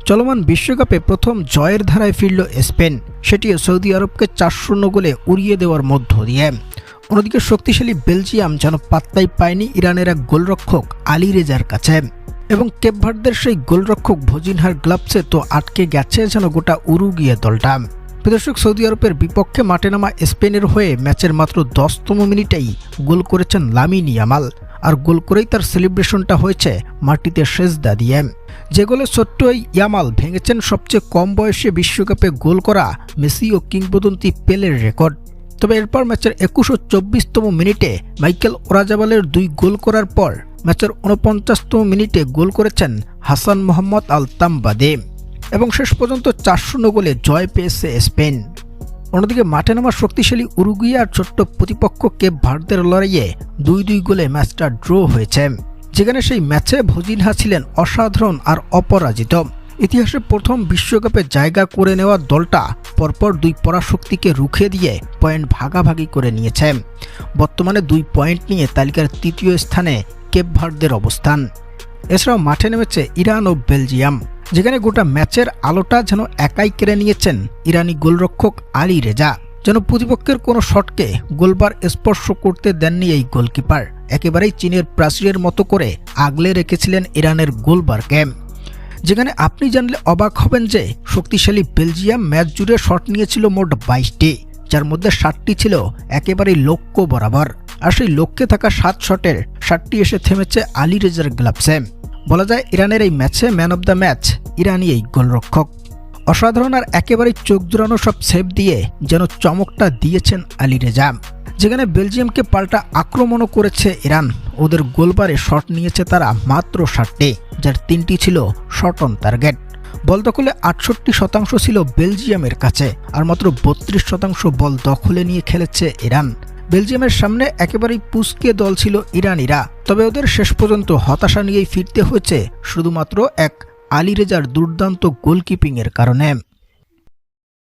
চলমান বিশ্বকাপে প্রথম জয়ের ধারায় ফিরল স্পেন, সেটিও সৌদি আরবকে 4-0 গোলে উড়িয়ে দেওয়ার মধ্য দিয়ে। অন্যদিকে শক্তিশালী বেলজিয়াম যেন পাত্তাই পায়নি ইরানের এক গোলরক্ষক আলী রেজার কাছে, এবং কেপ ভার্দের সেই গোলরক্ষক ভজিনহার গ্লাভসে তো আটকে গেছে যেন গোটা উরুগুয়ে দলটা। দর্শক, সৌদি আরবের বিপক্ষে মাঠে নামা স্পেনের হয়ে ম্যাচের মাত্র 10তম মিনিটেই গোল করেছেন লামিন ইয়ামাল, আর গোল করেই তার সেলিব্রেশনটা হয়েছে মাটিতে সেজদা দিয়ে। যে গোলে ছোট্ট এই ইয়ামাল ভেঙেছেন সবচেয়ে কম বয়সে বিশ্বকাপে গোল করা মেসি ও কিংবদন্তি পেলের রেকর্ড। তবে এরপর ম্যাচের 21 ও 24তম মিনিটে মাইকেল ওরাজাবালের 2 গোল করার পর ম্যাচের 49তম মিনিটে গোল করেছেন হাসান মোহাম্মদ আল তাম্বাদে, এবং শেষ পর্যন্ত 4-0 গোলে জয় পেয়েছে স্পেন। অন্যদিকে মাঠে নামা শক্তিশালী উরুগুয়ে আর ছোট্ট প্রতিপক্ষ কেপ ভার্দের লড়াইয়ে 2-2 গোলে ম্যাচটা ড্র হয়েছে, যেখানে সেই ম্যাচে ভজিনহা ছিলেন অসাধারণ আর অপরাজিত। ইতিহাসে প্রথম বিশ্বকাপে জায়গা করে নেওয়া দলটা পরপর 2 পরাশক্তিকে রুখে দিয়ে পয়েন্ট ভাগাভাগি করে নিয়েছে। বর্তমানে 2 পয়েন্ট নিয়ে তালিকার 3য় স্থানে কেপ ভার্দের অবস্থান। এছাড়াও মাঠে নেমেছে ইরান ও বেলজিয়াম, যেখানে গোটা ম্যাচের আলোটা যেন একাই কেড়ে নিয়েছেন ইরানি গোলরক্ষক আলী রেজা। যেন প্রতিপক্ষের কোনো শটকে গোলবার স্পর্শ করতে দেননি এই গোলকিপার, একেবারেই চীনের প্রাচীরের মতো করে আগলে রেখেছিলেন ইরানের গোলবারকে। যেখানে আপনি জানলে অবাক হবেন যে শক্তিশালী বেলজিয়াম ম্যাচ জুড়ে শট নিয়েছিল মোট 22টি, যার মধ্যে 7টি ছিল একেবারেই লক্ষ্য বরাবর, আর সেই লক্ষ্যে থাকা 7 শটের 7টি এসে থেমেছে আলী রেজার গ্লাভসে। বলা যায় ইরানের এই ম্যাচে ম্যান অব দ্য ম্যাচ ইরানি এই গোলরক্ষক। অসাধারণ আর একেবারেই চোখ জোড়ানো সব সেভ দিয়ে যেন চমকটা দিয়েছেন আলী রেজা। যেখানে বেলজিয়ামকে পাল্টা আক্রমণও করেছে ইরান, ওদের গোলবারে শট নিয়েছে তারা মাত্র 7টি, যার 3টি ছিল শট অন টার্গেট। বল দখলে 68% ছিল বেলজিয়ামের কাছে, আর মাত্র 32% বল দখলে নিয়ে খেলেছে ইরান। বেলজিয়ামের সামনে একেবারেই পুচকে দল ছিল ইরানিরা, তবে ওদের শেষ পর্যন্ত হতাশা নিয়েই ফিরতে হয়েছে শুধুমাত্র এক আলী রেজার দুর্দান্ত গোলকিপিংয়ের কারণে।